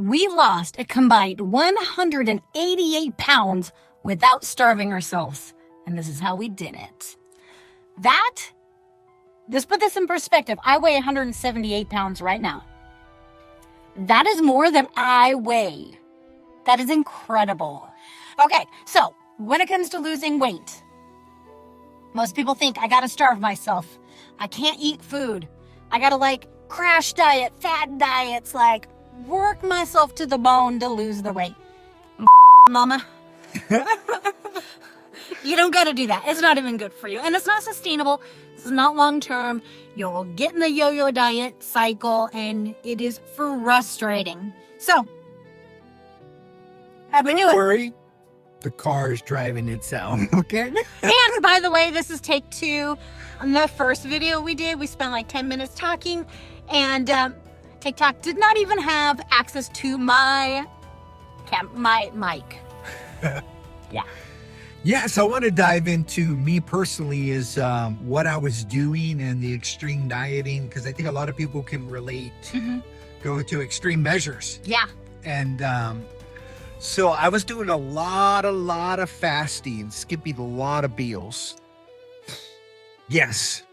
we lost a combined 188 pounds without starving ourselves. And this is how we did it. Just put this in perspective. I weigh 178 pounds right now. That is more than I weigh. That is incredible. Okay, so when it comes to losing weight, most people think I gotta starve myself. I can't eat food. I gotta crash diet, fad diets, work myself to the bone to lose the weight. Mama. You don't gotta do that. It's not even good for you. And it's not sustainable. It's not long term. You'll get in the yo-yo diet cycle and it is frustrating. So, how we do it? Worry. The car is driving itself. Okay. And by the way, this is take 2. On the first video we did, we spent 10 minutes talking, and TikTok did not even have access to my mic. Yeah. Yeah, so I want to dive into me personally is what I was doing and the extreme dieting, because I think a lot of people can relate, go to extreme measures. Yeah. And so I was doing a lot of fasting, skipping a lot of meals. Yes.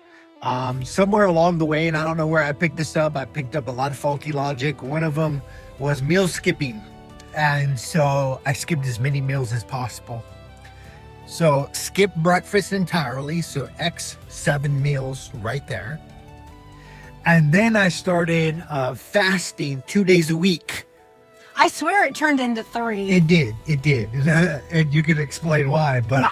Somewhere along the way, and I don't know where I picked this up, I picked up a lot of faulty logic. One of them was meal skipping. And so I skipped as many meals as possible. So skip breakfast entirely. So 7 meals right there. And then I started fasting 2 days a week. I swear it turned into 3. It did. And you can explain why. But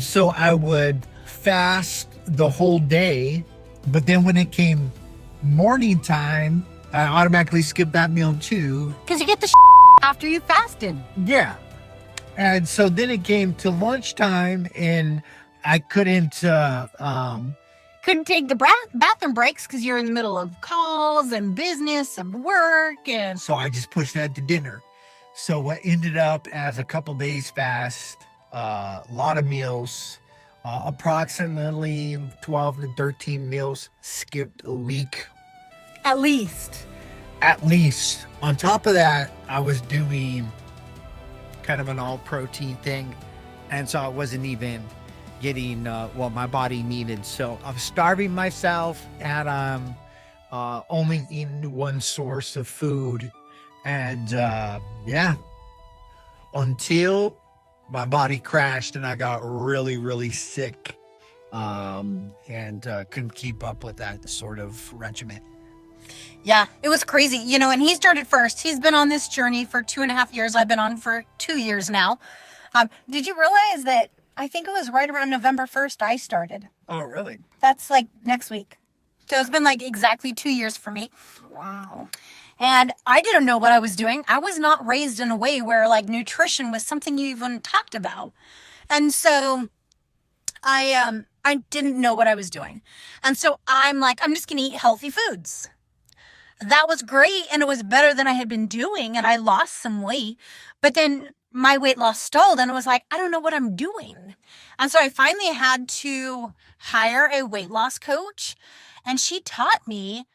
so I would fast the whole day. But then when it came morning time, I automatically skipped that meal too. Because you get the after you fasted. Yeah. And so then it came to lunchtime and I couldn't take the bathroom breaks because you're in the middle of calls and business and work. And so I just pushed that to dinner. So what ended up as a couple days fast, a lot of meals, approximately 12 to 13 meals skipped a week. At least. On top of that, I was doing kind of an all protein thing. And so I wasn't even getting what my body needed. So I'm starving myself and I'm only eating one source of food. And until my body crashed and I got really sick and couldn't keep up with that sort of regimen. Yeah, it was crazy, and he started first. He's been on this journey for 2.5 years. I've been on for 2 years now. Did you realize that I think it was right around November 1st I started? Oh, really? That's next week. So it's been exactly 2 years for me. Wow. And I didn't know what I was doing. I was not raised in a way where nutrition was something you even talked about. And so I didn't know what I was doing. And so I'm I'm just going to eat healthy foods. That was great, and it was better than I had been doing, and I lost some weight. But then my weight loss stalled, and I was I don't know what I'm doing. And so I finally had to hire a weight loss coach, and she taught me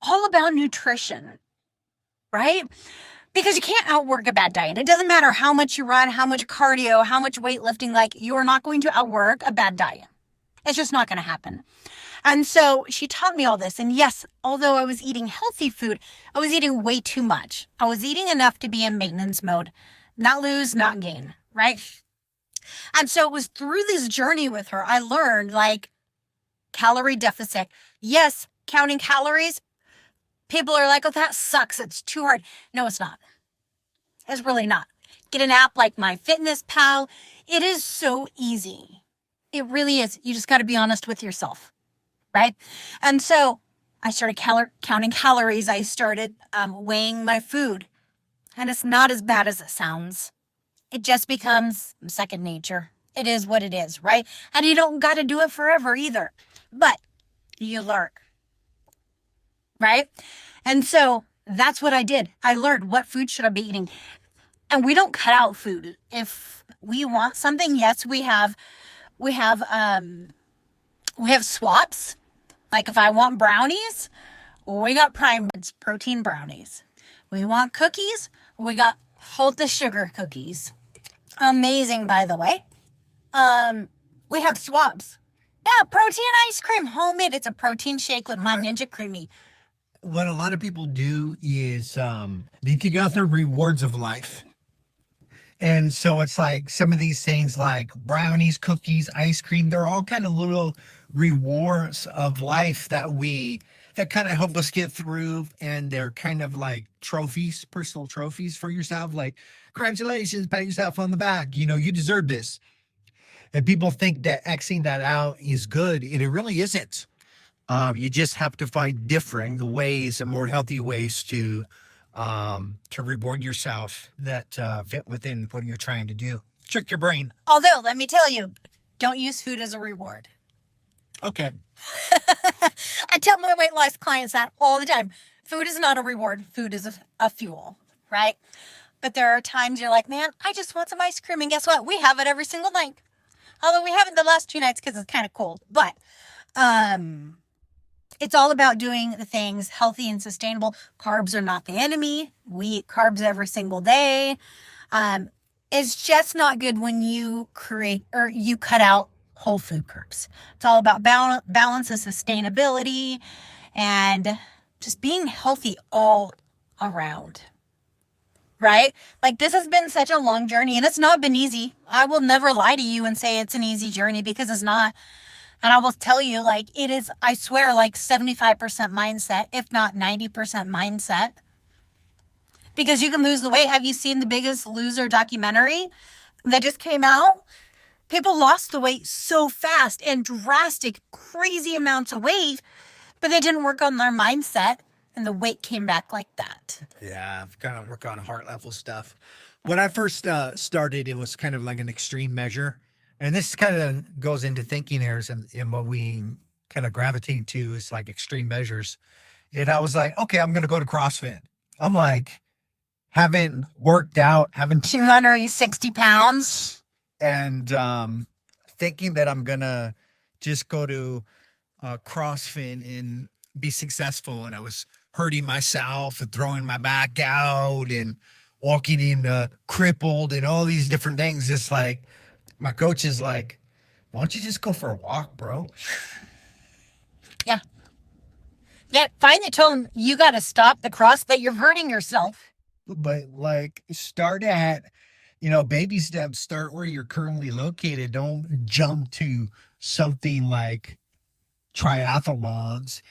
all about nutrition, right? Because you can't outwork a bad diet. It doesn't matter how much you run, how much cardio, how much weightlifting, you're not going to outwork a bad diet. It's just not going to happen. And so she taught me all this. And yes, although I was eating healthy food, I was eating way too much. I was eating enough to be in maintenance mode. Not lose, not gain, right? And so it was through this journey with her, I learned calorie deficit. Yes, counting calories. People are oh, that sucks. It's too hard. No, it's not. It's really not. Get an app like MyFitnessPal. It is so easy. It really is. You just got to be honest with yourself. Right? And so I started counting calories. I started weighing my food. And it's not as bad as it sounds. It just becomes second nature. It is what it is, right? And you don't got to do it forever either. But you learn. Right? And so that's what I did. I learned what food should I be eating. And we don't cut out food. If we want something, yes, we have swaps. If I want brownies, we got protein brownies. We want cookies. We got hold the sugar cookies. Amazing, by the way. We have swabs. Yeah, protein ice cream, homemade. It's a protein shake with my Ninja Creami. What a lot of people do is they take out their rewards of life. And so it's like some of these things like brownies, cookies, ice cream, they're all kind of little rewards of life that kind of help us get through. And they're kind of like trophies, personal trophies for yourself. Like, congratulations, pat yourself on the back. You know, you deserve this. And people think that Xing that out is good, and it really isn't. You just have to find different ways and more healthy ways to reward yourself that fit within what you're trying to do. Trick your brain. Although, let me tell you, don't use food as a reward. Okay. I tell my weight loss clients that all the time. Food is not a reward. Food is a fuel, right? But there are times you're like, man, I just want some ice cream. And guess what? We have it every single night. Although we haven't the last 2 nights because it's kind of cold. But it's all about doing the things healthy and sustainable. Carbs are not the enemy. We eat carbs every single day. It's just not good when you create or you cut out whole food carbs. It's all about balance and sustainability and just being healthy all around. Right? Like, this has been such a long journey, and it's not been easy. I will never lie to you and say it's an easy journey, because it's not. And I will tell you, like, it is, I swear, like 75% mindset, if not 90% mindset. Because you can lose the weight. Have you seen The Biggest Loser documentary that just came out? People lost the weight so fast and drastic, crazy amounts of weight, but they didn't work on their mindset. And the weight came back like that. Yeah, I've got to work on heart level stuff. When I first started, it was kind of like an extreme measure. And this kind of goes into thinking errors, and what we kind of gravitate to is like extreme measures. And I was like, okay, I'm going to go to CrossFit. I'm like, haven't worked out, haven't 260 pounds. And thinking that I'm going to just go to CrossFit and be successful. And I was hurting myself and throwing my back out and walking in crippled and all these different things. It's like, my coach is like, why don't you just go for a walk, bro? Yeah. Yeah, finally told him, you got to stop the CrossFit. You're hurting yourself. But like, start at, baby steps. Start where you're currently located. Don't jump to something like triathlons,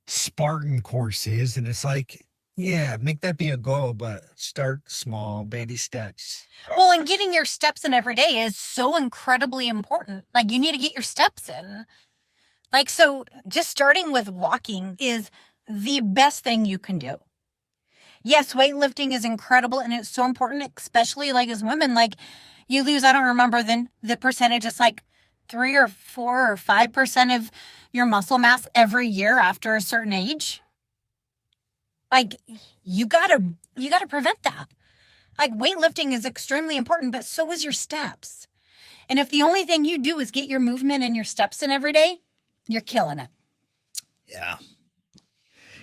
Spartan courses. And it's like, yeah, make that be a goal, but start small, baby steps. Well, and getting your steps in every day is so incredibly important. Like, you need to get your steps in. Like, so just starting with walking is the best thing you can do. Yes, weightlifting is incredible, and it's so important, especially like as women. Like, you lose, I don't remember the percentage, it's like 3 or 4 or 5% of your muscle mass every year after a certain age. Like, you gotta prevent that. Like, weightlifting is extremely important, but so is your steps. And if the only thing you do is get your movement and your steps in every day, you're killing it. Yeah.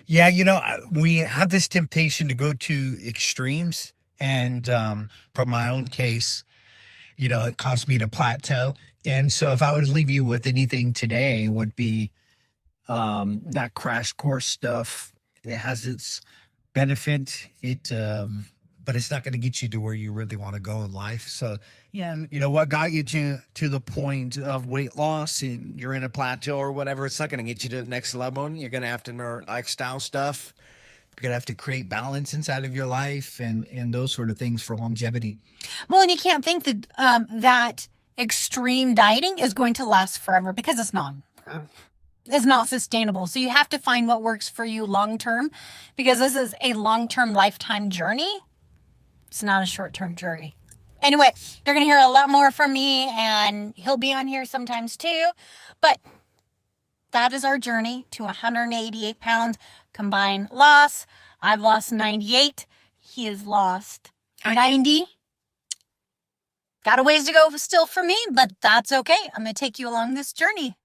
Yeah, we have this temptation to go to extremes. And from my own case, it caused me to plateau. And so if I would leave you with anything today, it would be that crash course stuff. It has its benefit, but it's not going to get you to where you really want to go in life. So, yeah, what got you to the point of weight loss and you're in a plateau or whatever, it's not going to get you to the next level. You're going to have to more lifestyle stuff. You're going to have to create balance inside of your life and those sort of things for longevity. Well, and you can't think that that extreme dieting is going to last forever, because it's not. It's not sustainable. So you have to find what works for you long-term, because this is a long-term lifetime journey. It's not a short-term journey. Anyway, you're going to hear a lot more from me, and he'll be on here sometimes too. But that is our journey to 188 pounds combined loss. I've lost 98. He has lost 90. Got a ways to go still for me, but that's okay. I'm going to take you along this journey.